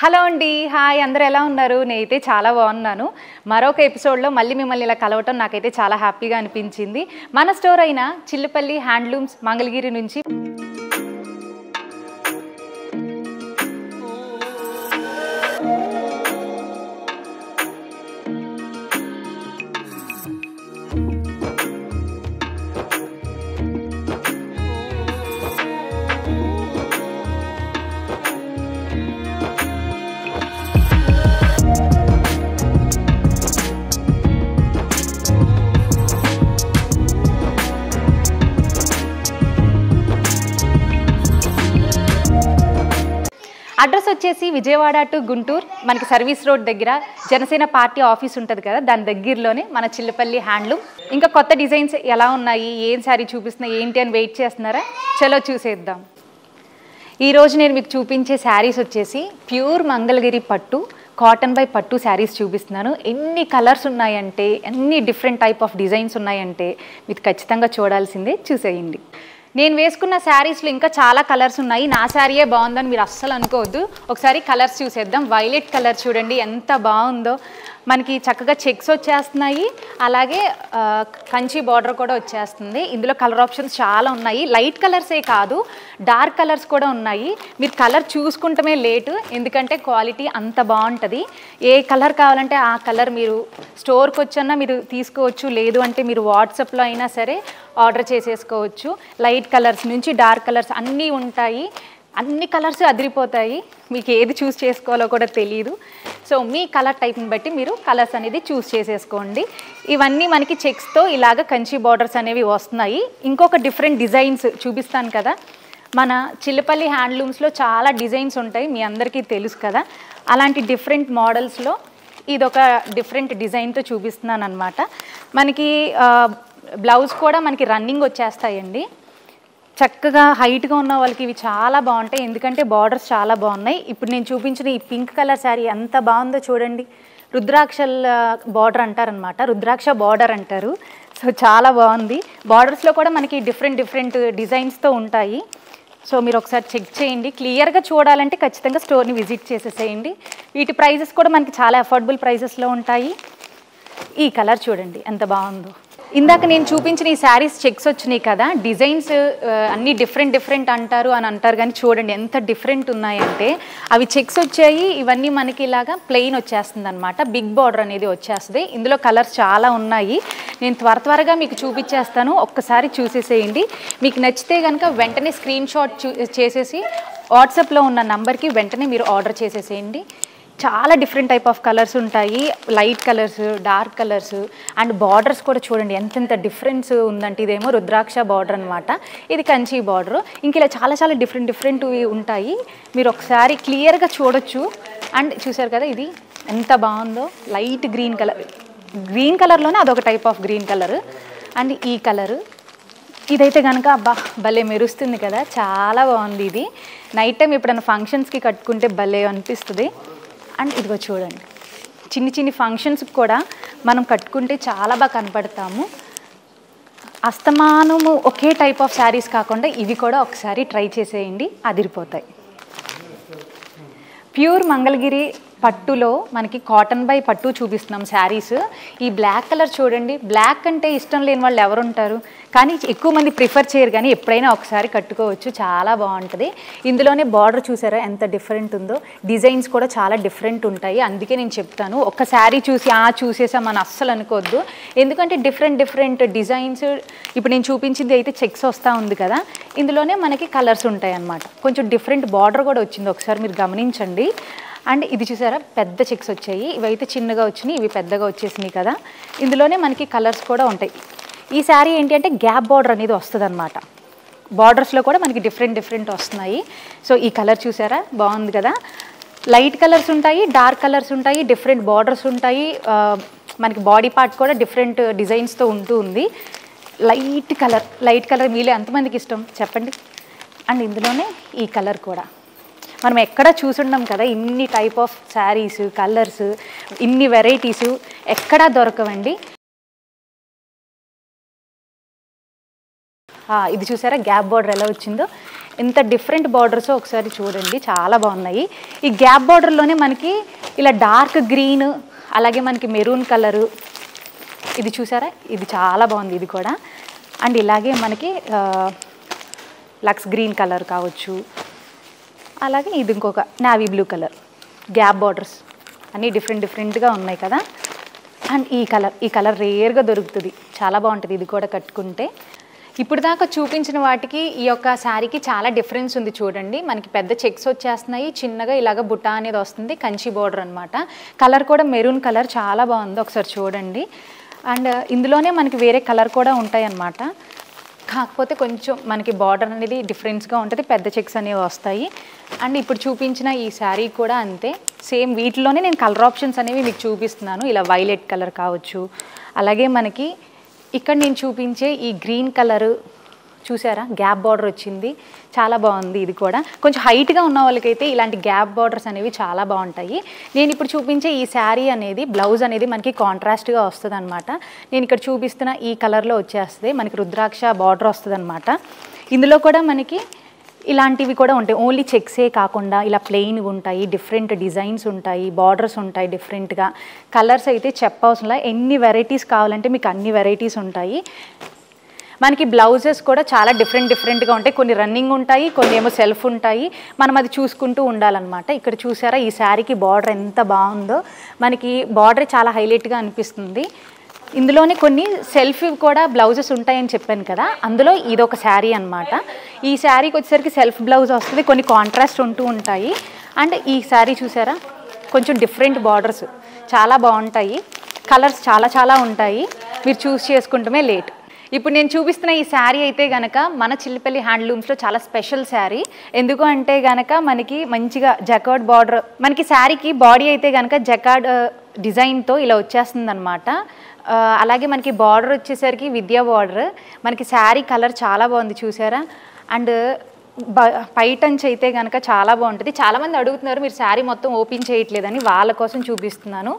Hello అండి, hi, అందరూ ఎలా ఉన్నారు? నేనైతే చాలా బాగున్నాను. మరొక ఎపిసోడ్లో మళ్ళీ మిమ్మల్ని ఇలా కలవటం నాకైతే చాలా హ్యాపీగా అనిపించింది. మన స్టోర్ అయిన చిల్లుపల్లి హ్యాండ్లూమ్స్ మంగళగిరి నుంచి అడ్రస్ వచ్చేసి విజయవాడ టు గుంటూరు, మనకి సర్వీస్ రోడ్ దగ్గర జనసేన పార్టీ ఆఫీస్ ఉంటుంది కదా, దాని దగ్గరలోనే మన చిల్లుపల్లి హ్యాండ్లూమ్. ఇంకా కొత్త డిజైన్స్ ఎలా ఉన్నాయి, ఏం శారీ చూపిస్తున్నాయి ఏంటి అని వెయిట్ చేస్తున్నారా? చలో చూసేద్దాం. ఈరోజు నేను మీకు చూపించే శారీస్ వచ్చేసి ప్యూర్ మంగళగిరి పట్టు, కాటన్ బై పట్టు శారీస్ చూపిస్తున్నాను. ఎన్ని కలర్స్ ఉన్నాయంటే, ఎన్ని డిఫరెంట్ టైప్ ఆఫ్ డిజైన్స్ ఉన్నాయంటే మీరు ఖచ్చితంగా చూడాల్సిందే. చూసేయండి. నేను వేసుకున్న శారీస్లో ఇంకా చాలా కలర్స్ ఉన్నాయి. నా శారీయే బాగుందని మీరు అస్సలు అనుకోవద్దు. ఒకసారి కలర్స్ చూసేద్దాం. వైలెట్ కలర్ చూడండి ఎంత బాగుందో. మనకి చక్కగా చెక్స్ వచ్చేస్తున్నాయి, అలాగే కంచి బార్డర్ కూడా వచ్చేస్తుంది. ఇందులో కలర్ ఆప్షన్స్ చాలా ఉన్నాయి. లైట్ కలర్సే కాదు, డార్క్ కలర్స్ కూడా ఉన్నాయి. మీరు కలర్ చూసుకుంటమే లేటు, ఎందుకంటే క్వాలిటీ అంత బాగుంటుంది. ఏ కలర్ కావాలంటే ఆ కలర్ మీరు స్టోర్కి వచ్చన్నా మీరు తీసుకోవచ్చు, లేదు అంటే మీరు వాట్సాప్లో అయినా సరే ఆర్డర్ చేసేసుకోవచ్చు. లైట్ కలర్స్ నుంచి డార్క్ కలర్స్ అన్నీ ఉంటాయి. అన్ని కలర్స్ అదిరిపోతాయి. మీకు ఏది చూస్ చేసుకోవాలో కూడా తెలియదు. సో మీ కలర్ టైప్ని బట్టి మీరు కలర్స్ అనేది చూస్ చేసేసుకోండి. ఇవన్నీ మనకి చెక్స్తో ఇలాగ కంచి బార్డర్స్ అనేవి వస్తున్నాయి. ఇంకొక డిఫరెంట్ డిజైన్స్ చూపిస్తాను కదా. మన చిల్లుపల్లి హ్యాండ్లూమ్స్లో చాలా డిజైన్స్ ఉంటాయి, మీ అందరికీ తెలుసు కదా. అలాంటి డిఫరెంట్ మోడల్స్లో ఇదొక డిఫరెంట్ డిజైన్తో చూపిస్తున్నాను అనమాట. మనకి బ్లౌజ్ కూడా మనకి రన్నింగ్ వచ్చేస్తాయండి. చక్కగా హైట్గా ఉన్న వాళ్ళకి ఇవి చాలా బాగుంటాయి, ఎందుకంటే బార్డర్స్ చాలా బాగున్నాయి. ఇప్పుడు నేను చూపించిన ఈ పింక్ కలర్ శారీ ఎంత బాగుందో చూడండి. రుద్రాక్షల బార్డర్ అంటారనమాట, రుద్రాక్ష బార్డర్ అంటారు. సో చాలా బాగుంది. బార్డర్స్లో కూడా మనకి డిఫరెంట్ డిజైన్స్తో ఉంటాయి. సో మీరు ఒకసారి చెక్ చేయండి. క్లియర్గా చూడాలంటే ఖచ్చితంగా స్టోర్ని విజిట్ చేసేసేయండి. వీటి ప్రైజెస్ కూడా మనకి చాలా అఫోర్డబుల్ ప్రైజెస్లో ఉంటాయి. ఈ కలర్ చూడండి ఎంత బాగుందో. ఇందాక నేను చూపించిన ఈ శారీస్ చెక్స్ వచ్చినాయి కదా, డిజైన్స్ అన్నీ డిఫరెంట్ అంటారు అని అంటారు, కానీ చూడండి ఎంత డిఫరెంట్ ఉన్నాయంటే. అవి చెక్స్ వచ్చాయి, ఇవన్నీ మనకి ఇలాగా ప్లెయిన్ వచ్చేస్తుంది అనమాట. బిగ్ బార్డర్ అనేది వచ్చేస్తుంది. ఇందులో కలర్స్ చాలా ఉన్నాయి. నేను త్వరగా మీకు చూపించేస్తాను, ఒక్కసారి చూసేసేయండి. మీకు నచ్చితే కనుక వెంటనే స్క్రీన్ షాట్ చేసేసి వాట్సాప్లో ఉన్న నంబర్కి వెంటనే మీరు ఆర్డర్ చేసేసేయండి. చాలా డిఫరెంట్ టైప్ ఆఫ్ కలర్స్ ఉంటాయి. Light colours, dark colours, and borders కూడా చూడండి ఎంతెంత డిఫరెన్స్ ఉందంటే. ఇదేమో రుద్రాక్ష బార్డర్ అనమాట, ఇది కంచి బార్డర్. ఇంక ఇలా చాలా డిఫరెంట్వి ఉంటాయి. మీరు ఒకసారి క్లియర్గా చూడొచ్చు. అండ్ చూసారు కదా ఇది ఎంత బాగుందో. లైట్ గ్రీన్ కలర్లోనే అదొక type of green colour. And ఈ కలరు ఇదైతే కనుక అబ్బా భలే మెరుస్తుంది కదా, చాలా బాగుంది. ఇది నైట్ టైం ఎప్పుడైనా ఫంక్షన్స్కి కట్టుకుంటే భలే అనిపిస్తుంది. అండ్ ఇదిగో చూడండి, చిన్ని ఫంక్షన్స్కి కూడా మనం కట్టుకుంటే చాలా బాగా కనపడతాము. అస్తమానము ఒకే టైప్ ఆఫ్ శారీస్ కాకుండా ఇవి కూడా ఒకసారి ట్రై చేసేయండి, అదిరిపోతాయి. ప్యూర్ మంగళగిరి పట్టులో మనకి కాటన్ బై పట్టు చూపిస్తున్నాం శారీస్. ఈ బ్లాక్ కలర్ చూడండి. బ్లాక్ అంటే ఇష్టం లేని వాళ్ళు ఎవరు ఉంటారు, కానీ ఎక్కువ మంది ప్రిఫర్ చేయరు, కానీ ఎప్పుడైనా ఒకసారి కట్టుకోవచ్చు, చాలా బాగుంటుంది. ఇందులోనే బార్డర్ చూసారా ఎంత డిఫరెంట్ ఉందో. డిజైన్స్ కూడా చాలా డిఫరెంట్ ఉంటాయి. అందుకే నేను చెప్తాను, ఒక శారీ చూసి చూసేసామని అస్సలు అనుకోవద్దు, ఎందుకంటే డిఫరెంట్ డిజైన్స్. ఇప్పుడు నేను చూపించింది అయితే చెక్స్ వస్తూ ఉంది కదా, ఇందులోనే మనకి కలర్స్ ఉంటాయి అన్నమాట. కొంచెం డిఫరెంట్ బార్డర్ కూడా వచ్చింది, ఒకసారి మీరు గమనించండి. అండ్ ఇది చూసారా పెద్ద చెక్స్ వచ్చాయి, ఇవైతే చిన్నగా వచ్చినాయి, ఇవి పెద్దగా వచ్చేసినాయి కదా. ఇందులోనే మనకి కలర్స్ కూడా ఉంటాయి. ఈ శారీ ఏంటి అంటే గ్యాప్ బార్డర్ అనేది వస్తుంది అనమాట. బార్డర్స్లో కూడా మనకి డిఫరెంట్ వస్తున్నాయి. సో ఈ కలర్ చూసారా బాగుంది కదా. లైట్ కలర్స్ ఉంటాయి, డార్క్ కలర్స్ ఉంటాయి, డిఫరెంట్ బార్డర్స్ ఉంటాయి. మనకి బాడీ పార్ట్ కూడా డిఫరెంట్ డిజైన్స్తో ఉంది. లైట్ కలర్ మీలో ఎంతమందికి ఇష్టం చెప్పండి. అండ్ ఇందులోనే ఈ కలర్ కూడా మనం ఎక్కడ చూసుండం కదా. ఇన్ని టైప్ ఆఫ్ శారీస్, కలర్స్, ఇన్ని వెరైటీస్ ఎక్కడా దొరకవండి. ఇది చూసారా గ్యాప్ బార్డర్ ఎలా వచ్చిందో, ఎంత డిఫరెంట్ బార్డర్స్ ఒకసారి చూడండి, చాలా బాగున్నాయి. ఈ గ్యాప్ బార్డర్లోనే మనకి ఇలా డార్క్ గ్రీన్, అలాగే మనకి మెరూన్ కలరు, ఇది చూసారా, ఇది చాలా బాగుంది ఇది కూడా. అండ్ ఇలాగే మనకి లక్స్ గ్రీన్ కలర్ కావచ్చు, అలాగే ఇది ఇంకొక navy blue colour, gap borders అన్నీ డిఫరెంట్గా ఉన్నాయి కదా. అండ్ ఈ కలర్ రేర్గా దొరుకుతుంది, చాలా బాగుంటుంది ఇది కూడా కట్టుకుంటే. ఇప్పుడు దాకా చూపించిన వాటికి ఈ యొక్క శారీకి చాలా డిఫరెన్స్ ఉంది చూడండి. మనకి పెద్ద చెక్స్ వచ్చేస్తున్నాయి, చిన్నగా ఇలాగ బుట్ట అనేది వస్తుంది, కంచి బార్డర్ అనమాట. కలర్ కూడా మెరూన్ కలర్ చాలా బాగుంది, ఒకసారి చూడండి. అండ్ ఇందులోనే మనకి వేరే కలర్ కూడా ఉంటాయి అన్నమాట, కాకపోతే కొంచెం మనకి బార్డర్ అనేది డిఫరెన్స్గా ఉంటుంది, పెద్ద చెక్స్ అనేవి వస్తాయి. అండ్ ఇప్పుడు చూపించిన ఈ శారీ కూడా అంతే, సేమ్ వీటిలోనే నేను కలర్ ఆప్షన్స్ అనేవి మీకు చూపిస్తున్నాను. ఇలా వైలెట్ కలర్ కావచ్చు, అలాగే మనకి ఇక్కడ నేను చూపించే ఈ గ్రీన్ కలరు చూసారా, గ్యాప్ బార్డర్ వచ్చింది, చాలా బాగుంది. ఇది కూడా కొంచెం హైట్గా ఉన్న వాళ్ళకైతే ఇలాంటి గ్యాప్ బార్డర్స్ అనేవి చాలా బాగుంటాయి. నేను ఇప్పుడు చూపించే ఈ శారీ అనేది బ్లౌజ్ అనేది మనకి కాంట్రాస్ట్గా వస్తుంది అనమాట. నేను ఇక్కడ చూపిస్తున్న ఈ కలర్లో వచ్చేస్తుంది, మనకి రుద్రాక్ష బార్డర్ వస్తుంది అనమాట. ఇందులో కూడా మనకి ఇలాంటివి కూడా ఉంటాయి, ఓన్లీ చెక్సే కాకుండా ఇలా ప్లెయిన్గా ఉంటాయి, డిఫరెంట్ డిజైన్స్ ఉంటాయి, బార్డర్స్ ఉంటాయి డిఫరెంట్గా. కలర్స్ అయితే చెప్పవసరంలా, ఎన్ని వెరైటీస్ కావాలంటే మీకు అన్ని వెరైటీస్ ఉంటాయి. మనకి బ్లౌజెస్ కూడా చాలా డిఫరెంట్గా ఉంటాయి, కొన్ని రన్నింగ్ ఉంటాయి, కొన్ని ఏమో సెల్ఫ్ ఉంటాయి, మనం అది చూసుకుంటూ ఉండాలన్నమాట. ఇక్కడ చూసారా ఈ శారీకి బార్డర్ ఎంత బాగుందో, మనకి బార్డర్ చాలా హైలైట్గా అనిపిస్తుంది. ఇందులోనే కొన్ని సెల్ఫ్ కూడా బ్లౌజెస్ ఉంటాయని చెప్పాను కదా, అందులో ఇదొక శారీ అనమాట. ఈ శారీకి వచ్చేసరికి సెల్ఫ్ బ్లౌజ్ వస్తుంది, కొన్ని కాంట్రాస్ట్ ఉంటూ ఉంటాయి. అండ్ ఈ శారీ చూసారా, కొంచెం డిఫరెంట్ బార్డర్స్ చాలా బాగుంటాయి, కలర్స్ చాలా ఉంటాయి, మీరు చూస్ చేసుకుంటమే లేట్. ఇప్పుడు నేను చూపిస్తున్న ఈ శారీ అయితే గనక మన చిల్లిపల్లి హ్యాండ్లూమ్స్లో చాలా స్పెషల్ శారీ. ఎందుకు అంటే గనక మనకి మంచిగా జకార్డ్ బార్డర్, మనకి శారీకి బాడీ అయితే గనక జకార్డ్ డిజైన్తో ఇలా వచ్చేస్తుంది అనమాట. అలాగే మనకి బార్డర్ వచ్చేసరికి విద్యా బార్డర్, మనకి శారీ కలర్ చాలా బాగుంది చూసారా. అండ్ పైటంచ్ అయితే కనుక చాలా బాగుంటుంది. చాలామంది అడుగుతున్నారు మీరు శారీ మొత్తం ఓపెన్ చేయట్లేదని, వాళ్ళ కోసం చూపిస్తున్నాను.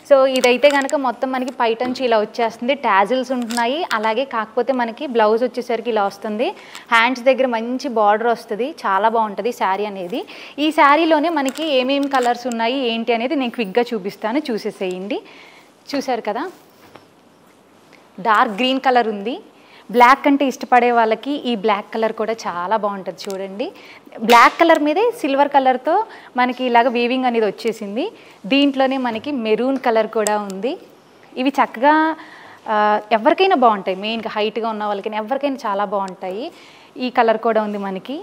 సో ఇదైతే కనుక మొత్తం మనకి పైటంచ్ ఇలా వచ్చేస్తుంది, టాజిల్స్ ఉంటున్నాయి, అలాగే కాకపోతే మనకి బ్లౌజ్ వచ్చేసరికి ఇలా వస్తుంది, హ్యాండ్స్ దగ్గర మంచి బార్డర్ వస్తుంది, చాలా బాగుంటుంది శారీ అనేది. ఈ శారీలోనే మనకి ఏమేమి కలర్స్ ఉన్నాయి ఏంటి అనేది నేను క్విక్గా చూపిస్తాను, చూసేసేయండి. చూసారు కదా, డార్క్ గ్రీన్ కలర్ ఉంది, బ్లాక్ అంటే ఇష్టపడే వాళ్ళకి ఈ బ్లాక్ కలర్ కూడా చాలా బాగుంటుంది చూడండి. బ్లాక్ కలర్ మీదే సిల్వర్ కలర్తో మనకి ఇలాగ వీవింగ్ అనేది వచ్చేసింది. దీంట్లోనే మనకి మెరూన్ కలర్ కూడా ఉంది. ఇవి చక్కగా ఎవరికైనా బాగుంటాయి, మెయిన్గా హైట్గా ఉన్న వాళ్ళకైనా ఎవరికైనా చాలా బాగుంటాయి. ఈ కలర్ కూడా ఉంది మనకి,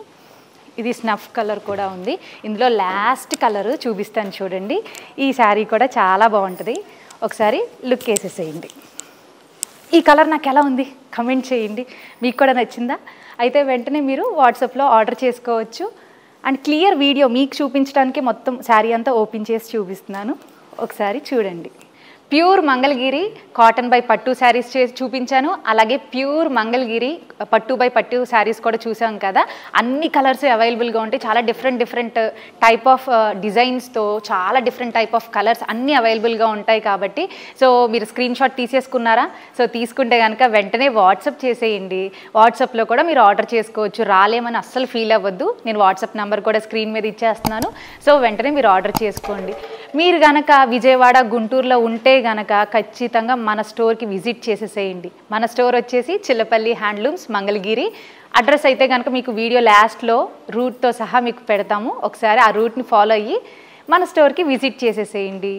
ఇది స్నఫ్ కలర్ కూడా ఉంది. ఇందులో లాస్ట్ కలర్ చూపిస్తాను చూడండి. ఈ శారీ కూడా చాలా బాగుంటుంది, ఒకసారి లుక్ వేసేసేయండి. ఈ కలర్ నాకు ఎలా ఉంది కమెంట్ చేయండి, మీకు కూడా నచ్చిందా? అయితే వెంటనే మీరు వాట్సాప్లో ఆర్డర్ చేసుకోవచ్చు. అండ్ క్లియర్ వీడియో మీకు చూపించడానికి మొత్తం శారీ అంతా ఓపెన్ చేసి చూపిస్తున్నాను, ఒకసారి చూడండి. ప్యూర్ మంగళగిరి కాటన్ బై పట్టు శారీస్ చూపించాను, అలాగే ప్యూర్ మంగళగిరి పట్టు బై పట్టు శారీస్ కూడా చూసాం కదా. అన్ని కలర్స్ అవైలబుల్గా ఉంటాయి, చాలా డిఫరెంట్ టైప్ ఆఫ్ డిజైన్స్తో చాలా డిఫరెంట్ టైప్ ఆఫ్ కలర్స్ అన్నీ అవైలబుల్గా ఉంటాయి. కాబట్టి సో మీరు స్క్రీన్ షాట్ తీసేసుకున్నారా? సో తీసుకుంటే కనుక వెంటనే వాట్సాప్ చేసేయండి, వాట్సాప్లో కూడా మీరు ఆర్డర్ చేసుకోవచ్చు. రాలేమని అస్సలు ఫీల్ అవ్వద్దు, నేను వాట్సాప్ నెంబర్ కూడా స్క్రీన్ మీద ఇచ్చేస్తున్నాను. సో వెంటనే మీరు ఆర్డర్ చేసుకోండి. మీరు కనుక విజయవాడ గుంటూరులో ఉంటే గనక ఖచ్చితంగా మన స్టోర్కి విజిట్ చేసేసేయండి. మన స్టోర్ వచ్చేసి చిల్లపల్లి హ్యాండ్లూమ్స్ మంగళగిరి. అడ్రస్ అయితే కనుక మీకు వీడియో లాస్ట్లో రూట్తో సహా మీకు పెడతాము, ఒకసారి ఆ రూట్ని ఫాలో అయ్యి మన స్టోర్కి విజిట్ చేసేసేయండి.